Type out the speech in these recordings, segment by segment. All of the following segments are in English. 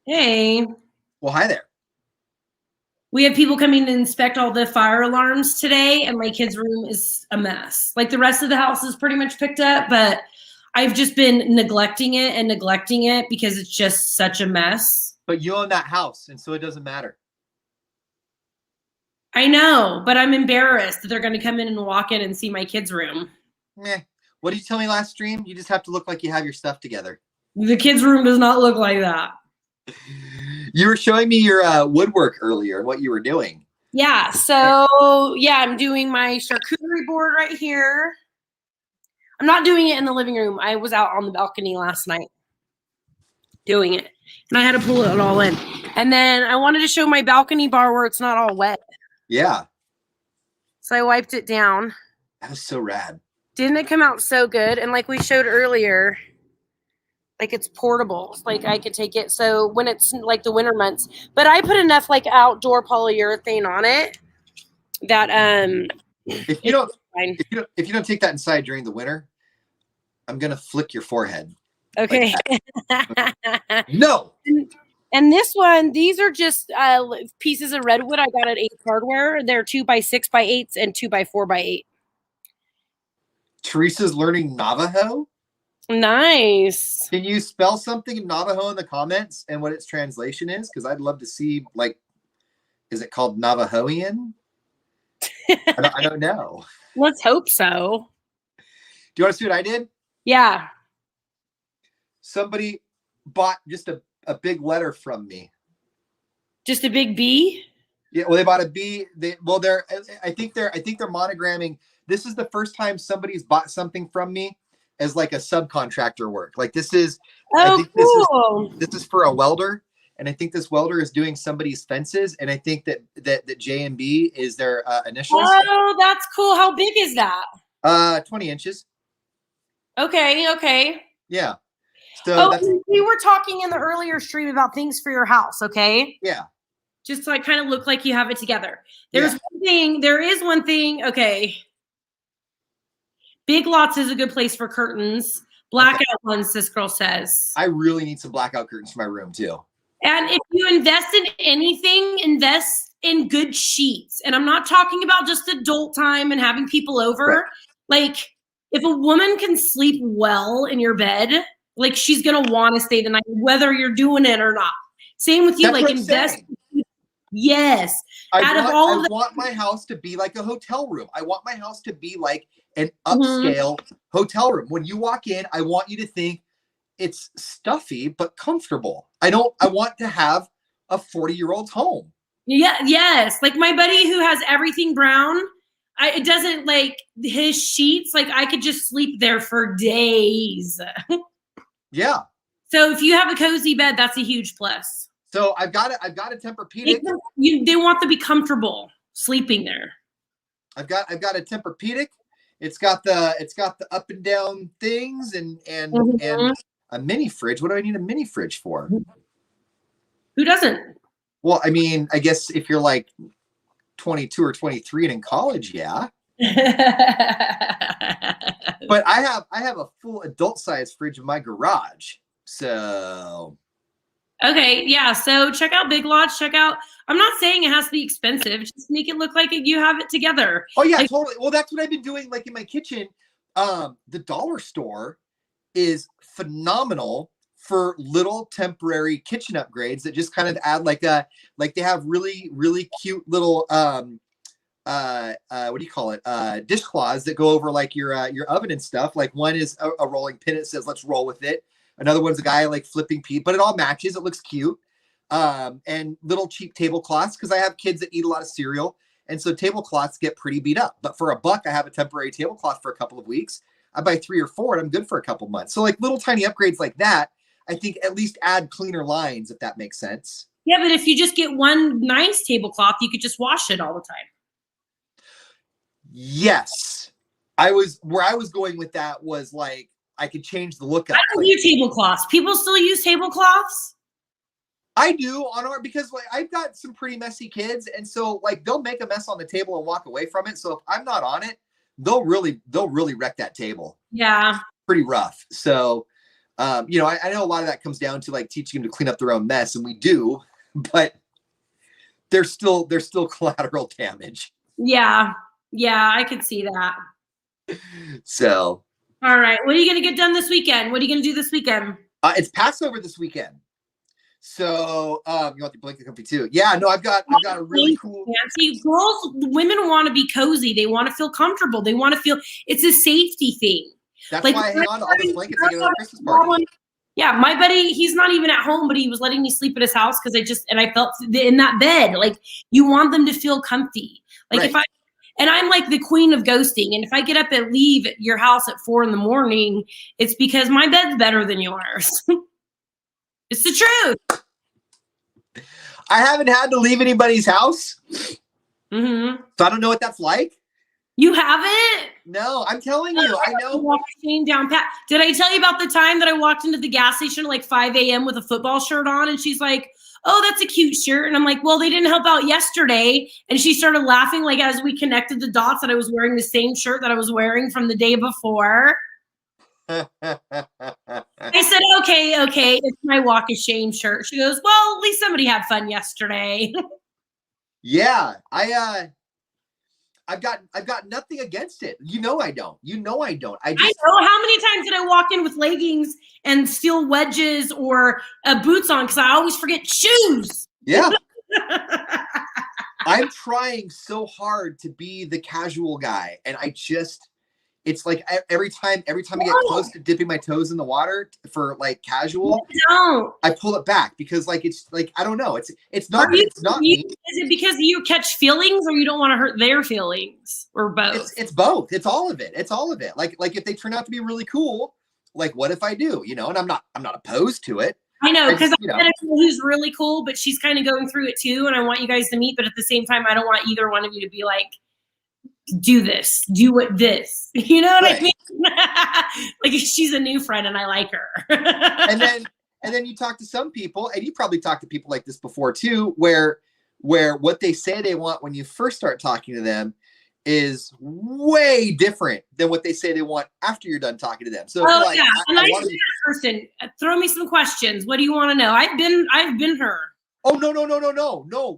Hey, Well, hi there. we have people coming to inspect all the fire alarms today, and my kid's room is a mess. Like the rest of the house is pretty much picked up, but I've just been neglecting it because it's just such a mess. But you own that house, and so it doesn't matter. I know, but I'm embarrassed that they're going to come in and walk in and see my kid's room. Meh. What did you tell me last stream? You just have to look like you have your stuff together. The kid's room does not look like that. You were showing me your woodwork earlier and what you were doing. Yeah, I'm doing my charcuterie board right here. I'm not doing it in the living room. I was out on the balcony last night doing it, and I had to pull it all in. And then I wanted to show my balcony bar where it's not all wet. Yeah. So I wiped it down. That was so rad. Didn't it come out so good? And like we showed earlier, like it's portable. Like I could take it. So when it's like the winter months, but I put enough like outdoor polyurethane on it that if you don't take that inside during the winter, I'm gonna flick your forehead. Okay. Like no. And this one, these are just pieces of redwood I got at Ace Hardware. They're 2x6x8s and 2x4x8. Teresa's learning Navajo. Nice. Can you spell something in Navajo in the comments and what its translation is? Because I'd love to see, like, is it called Navajoian? I don't know. Let's hope so. Do you want to see what I did? Yeah. Somebody bought just a big letter from me. Just a big B? Yeah, well, they bought a B. I think they're monogramming. This is the first time somebody's bought something from me as like a subcontractor work. Like this is, cool. This is for a welder, and I think this welder is doing somebody's fences, and I think that J&B is their initials. Oh, that's cool. How big is that? 20 inches. Okay. Yeah. So we were talking in the earlier stream about things for your house, okay? Yeah. Just to like kind of look like you have it together. There is one thing, okay. Big Lots is a good place for curtains. Blackout ones, this girl says. I really need some blackout curtains for my room too. And if you invest in anything, invest in good sheets. And I'm not talking about just adult time and having people over. Right. Like if a woman can sleep well in your bed, like she's gonna want to stay the night, whether you're doing it or not. Same with you. That's like invest. Yes. I want my house to be like a hotel room. I want my house to be like an upscale hotel room. When you walk in, I want you to think it's stuffy but comfortable. I want to have a 40-year-old's home. Yeah. Yes. Like my buddy who has everything brown. It doesn't like his sheets. Like I could just sleep there for days. Yeah. So if you have a cozy bed, that's a huge plus. So I've got a Tempur-Pedic. They want to be comfortable sleeping there. I've got a Tempur-Pedic. It's got the up and down things and a mini fridge. What do I need a mini fridge for? Who doesn't? Well, I mean, I guess if you're like 22 or 23 and in college, yeah. But I have a full adult size fridge in my garage. So okay, yeah. So check out Big Lots. I'm not saying it has to be expensive. Just make it look like you have it together. Oh yeah, totally. Well, that's what I've been doing. Like in my kitchen, the dollar store is phenomenal for little temporary kitchen upgrades that just kind of add like they have really, really cute little what do you call it? Dishcloths that go over like your oven and stuff. Like one is a rolling pin. It says, let's roll with it. Another one's a guy like flipping Pete, but it all matches. It looks cute. And little cheap tablecloths, because I have kids that eat a lot of cereal. And so tablecloths get pretty beat up. But for $1, I have a temporary tablecloth for a couple of weeks. I buy 3 or 4 and I'm good for a couple months. So like little tiny upgrades like that, I think at least add cleaner lines, if that makes sense. Yeah, but if you just get one nice tablecloth, you could just wash it all the time. Yes. Where I was going with that was like, I could change the look of it. I don't use tablecloths. People still use tablecloths? I do because like I've got some pretty messy kids, and so like they'll make a mess on the table and walk away from it. So if I'm not on it, they'll really wreck that table. Yeah. Pretty rough. So I know a lot of that comes down to like teaching them to clean up their own mess, and we do, but there's still collateral damage. Yeah. Yeah, I could see that. So. All right. What are you going to get done this weekend? What are you going to do this weekend? It's Passover this weekend. So, you want the blanket comfy too? Yeah, no, I've got a really cool. See, women want to be cozy. They want to feel comfortable. They want to feel it's a safety thing. That's why I hang on to all those blankets I get at a Christmas party. Yeah, my buddy, he's not even at home, but he was letting me sleep at his house because I felt in that bed. Like, you want them to feel comfy. Like, right. And I'm like the queen of ghosting. And if I get up and leave your house at 4 a.m, it's because my bed's better than yours. It's the truth. I haven't had to leave anybody's house. Mm-hmm. So I don't know what that's like. You haven't? No, I'm telling you. I know. Down pat. Did I tell you about the time that I walked into the gas station at like 5 a.m. with a football shirt on? And she's like, oh, that's a cute shirt. And I'm like, well, they didn't help out yesterday. And she started laughing like as we connected the dots that I was wearing the same shirt that I was wearing from the day before. I said, okay, it's my walk of shame shirt. She goes, well, at least somebody had fun yesterday. Yeah, I've got nothing against it. I don't. I know. How many times did I walk in with leggings and steel wedges or boots on because I always forget shoes. Yeah. I'm trying so hard to be the casual guy, and it's like every time I get close to dipping my toes in the water for like casual, I pull it back because like it's like I don't know. It's not me. Is it because you catch feelings or you don't want to hurt their feelings or both? It's both. It's all of it. Like if they turn out to be really cool, like what if I do? And I'm not opposed to it. I know, because I met a girl who's really cool, but she's kind of going through it too, and I want you guys to meet. But at the same time, I don't want either one of you to be like, do this, do what this. You know what I mean? Like she's a new friend and I like her. and then you talk to some people, and you probably talked to people like this before too, where what they say they want when you first start talking to them is way different than what they say they want after you're done talking to them. So yeah, and I see that person. Throw me some questions. What do you want to know? I've been her. Oh,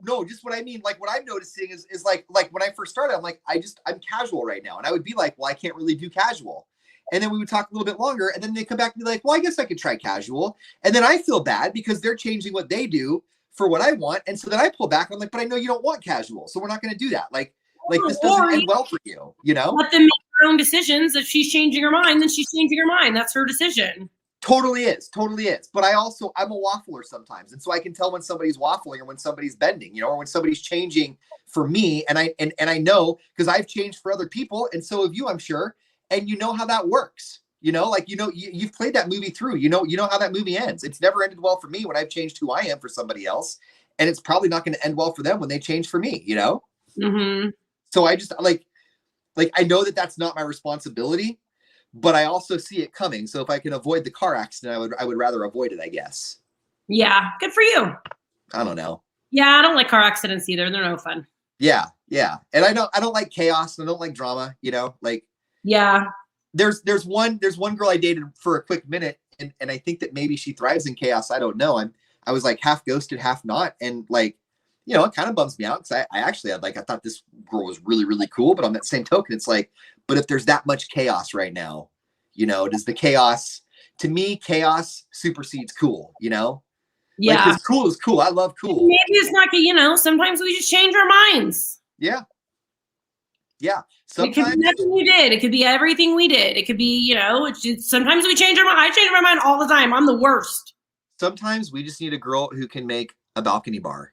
no. Just what I mean. Like what I'm noticing is like when I first started, I'm like, I'm casual right now. And I would be like, well, I can't really do casual. And then we would talk a little bit longer. And then they come back and be like, well, I guess I could try casual. And then I feel bad because they're changing what they do for what I want. And so then I pull back. I'm like, but I know you don't want casual. So we're not going to do that. Like this doesn't end well for you, Let them make their own decisions. If she's changing her mind, then she's changing her mind. That's her decision. Totally is. But I'm a waffler sometimes. And so I can tell when somebody's waffling or when somebody's bending, or when somebody's changing for me. And I know because I've changed for other people. And so have you, I'm sure. And you know how that works. You've played that movie through, you know how that movie ends. It's never ended well for me when I've changed who I am for somebody else. And it's probably not going to end well for them when they change for me, Mm-hmm. So I just like I know that that's not my responsibility, but I also see it coming. So if I can avoid the car accident, I would rather avoid it, I guess. Yeah. Good for you. I don't know. Yeah. I don't like car accidents either. They're no fun. Yeah. And I don't like chaos and I don't like drama, Yeah. There's one girl I dated for a quick minute and I think that maybe she thrives in chaos. I don't know. I was like half ghosted, half not. And like, it kind of bums me out because I actually I thought this girl was really, really cool. But on that same token, it's like, but if there's that much chaos right now, does the chaos, to me, chaos supersedes cool, Yeah. Like, cool is cool. I love cool. Maybe it's not, sometimes we just change our minds. Yeah. Sometimes, it could be nothing you did. It could be everything we did. It could be, sometimes we change our mind. I change my mind all the time. I'm the worst. Sometimes we just need a girl who can make a balcony bar.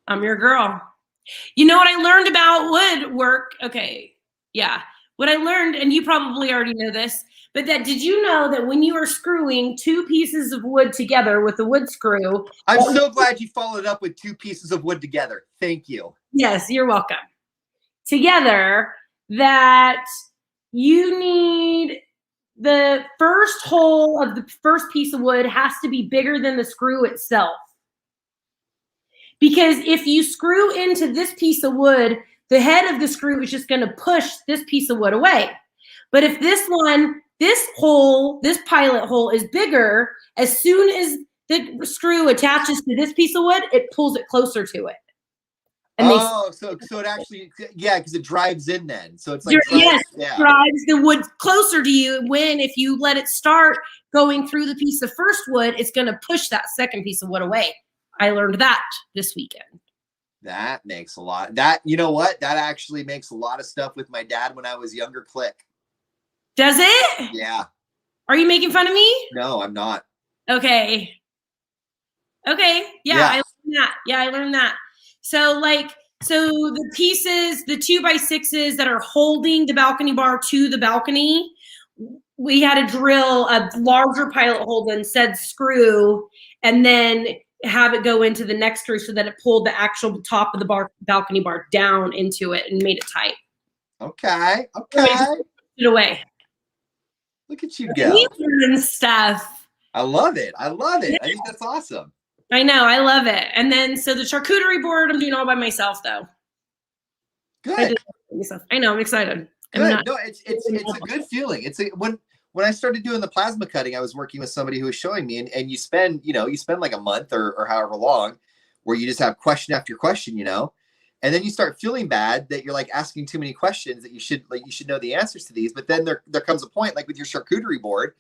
I'm your girl. You know what I learned about woodwork? Okay. Yeah. What I learned, and you probably already know this, but did you know that when you are screwing 2 pieces of wood together with a wood screw? I'm so glad you followed up with 2 pieces of wood together. Thank you. Yes, you're welcome. Together, that you need the first hole of the first piece of wood has to be bigger than the screw itself. Because if you screw into this piece of wood, the head of the screw is just going to push this piece of wood away. But if this one, This pilot hole is bigger. As soon as the screw attaches to this piece of wood, it pulls it closer to it. And so it actually, because it drives in then. So it's like drives the wood closer to you. When if you let it start going through the piece of first wood, it's going to push that second piece of wood away. I learned that this weekend. That makes a lot. That, you know what? That actually makes a lot of stuff with my dad when I was younger click. Does it? Yeah. Are you making fun of me? No, I'm not. Okay. Yeah, I learned that. I learned that. So the pieces, the 2x6s that are holding the balcony bar to the balcony, we had to drill a larger pilot hole than said screw, and then have it go into the next screw so that it pulled the actual top of the balcony bar down into it and made it tight. Okay. It away. Look at you go. We learn stuff. I love it. I think that's awesome. I know. I love it. And then, so the charcuterie board, I'm doing all by myself, though. Good. I know. I'm excited. Good. No, it's a good feeling. When I started doing the plasma cutting, I was working with somebody who was showing me, and you spend like a month or however long where you just have question after question, and then you start feeling bad that you're like asking too many questions, that you should know the answers to these. But then there comes a point, like with your charcuterie board,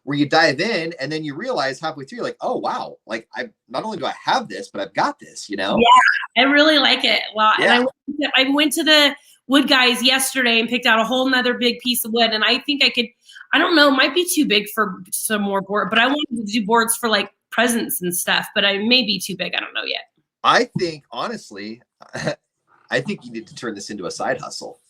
where you dive in and then you realize halfway through, you're like, oh, wow, like I not only do I have this, but I've got this, Yeah, I really like it. Well, yeah. And I went to the wood guys yesterday and picked out a whole nother big piece of wood. And I think I don't know, it might be too big for some more board, but I wanted to do boards for like presents and stuff, but I may be too big. I don't know yet. I think, honestly, I think you need to turn this into a side hustle.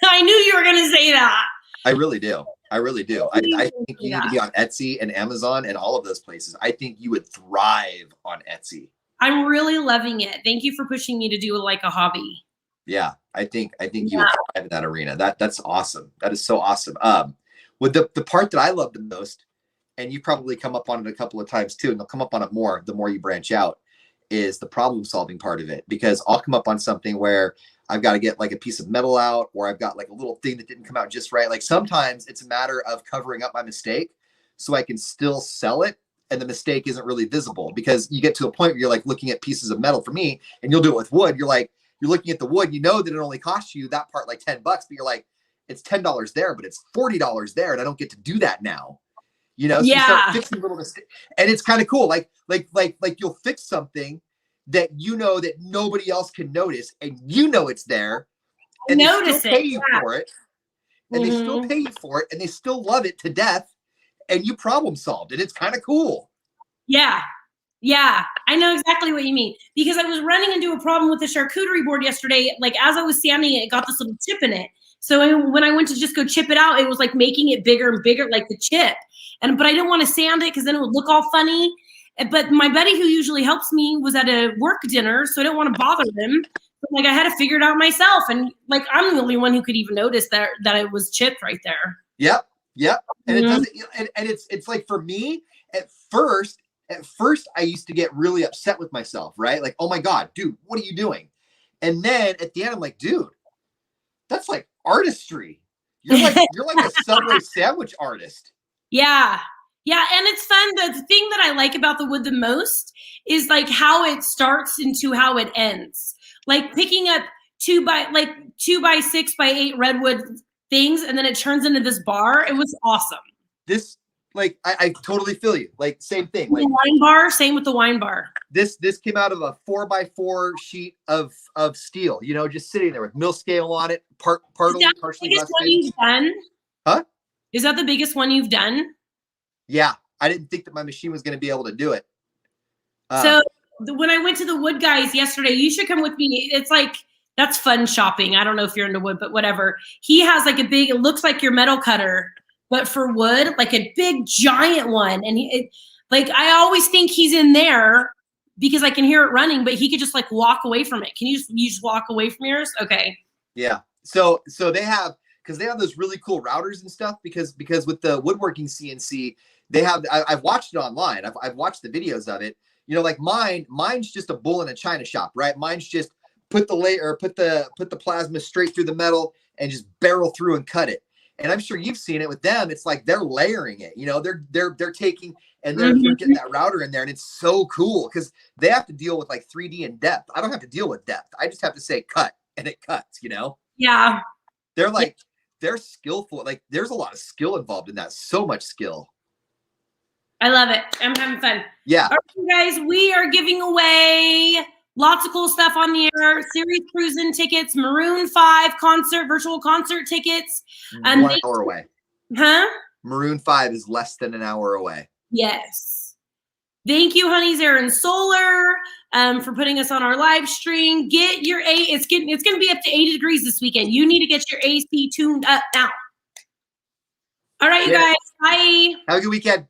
I knew you were going to say that. I really do. I think you need to be on Etsy and Amazon and all of those places. I think you would thrive on Etsy. I'm really loving it. Thank you for pushing me to do like a hobby. Yeah, I think you would thrive in that arena. That's awesome. That is so awesome. With the part that I love the most, and you probably come up on it a couple of times too, and you'll come up on it more the more you branch out, is the problem solving part of it. Because I'll come up on something where I've got to get like a piece of metal out, or I've got like a little thing that didn't come out just right. Like sometimes it's a matter of covering up my mistake so I can still sell it and the mistake isn't really visible, because you get to a point where you're like looking at pieces of metal for me, and you'll do it with wood. You're looking at the wood, you know that it only costs you that part like $10, but you're like, it's $10 there, but it's $40 there, and I don't get to do that now. So you start fixing little mistakes, and it's kind of cool. Like you'll fix something that that nobody else can notice, and it's there, and they still pay you for it, and they still pay you for it, and they still love it to death, and you problem solved it. It's kind of cool. Yeah, I know exactly what you mean, because I was running into a problem with the charcuterie board yesterday. Like as I was sanding it, it got this little chip in it. So when I went to just go chip it out, it was like making it bigger and bigger, like the chip. But I didn't want to sand it because then it would look all funny. But my buddy who usually helps me was at a work dinner, so I didn't want to bother him. But, like I had to figure it out myself, and like I'm the only one who could even notice that it was chipped right there. Yep. And it doesn't. And it's like, for me at first I used to get really upset with myself, right? Like, oh my God, dude, what are you doing? And then at the end, I'm like, dude, that's like artistry. You're like a Subway sandwich artist. Yeah, and it's fun. The thing that I like about the wood the most is like how it starts into how it ends. Like picking up 2x6x8 redwood things, and then it turns into this bar. It was awesome. This, like, I totally feel you. Like, same thing. Like the wine bar, same with the wine bar. This came out of a 4x4 sheet of steel. Just sitting there with mill scale on it, partially one you've done? Huh? Is that the biggest one you've done? Yeah, I didn't think that my machine was going to be able to do it. So when I went to the wood guys yesterday, you should come with me. It's like, that's fun shopping. I don't know if you're into wood, but whatever. He has like it looks like your metal cutter, but for wood, like a big giant one. And I always think he's in there because I can hear it running, but he could just like walk away from it. Can you just walk away from yours? Okay. Yeah. So they have, because they have those really cool routers and stuff, because with the woodworking CNC, they have, I've watched it online. I've watched the videos of it. Like mine's just a bull in a china shop, right? Mine's just put the plasma straight through the metal and just barrel through and cut it. And I'm sure you've seen it with them. It's like they're layering it, you know, they're taking and they're getting that router in there, and it's so cool because they have to deal with like 3D in depth. I don't have to deal with depth. I just have to say cut and it cuts, you know? Yeah. They're like, they're skillful. Like there's a lot of skill involved in that. So much skill. I love it. I'm having fun. Yeah. All right, guys, we are giving away lots of cool stuff on the air. Series Cruisin' tickets, Maroon 5 concert, virtual concert tickets. 1 hour away. Huh? Maroon 5 is less than an hour away. Yes. Thank you, Honey's Air and Solar, for putting us on our live stream. Get your it's going to be up to 80 degrees this weekend. You need to get your AC tuned up now. All right, you guys. Bye. Have a good weekend.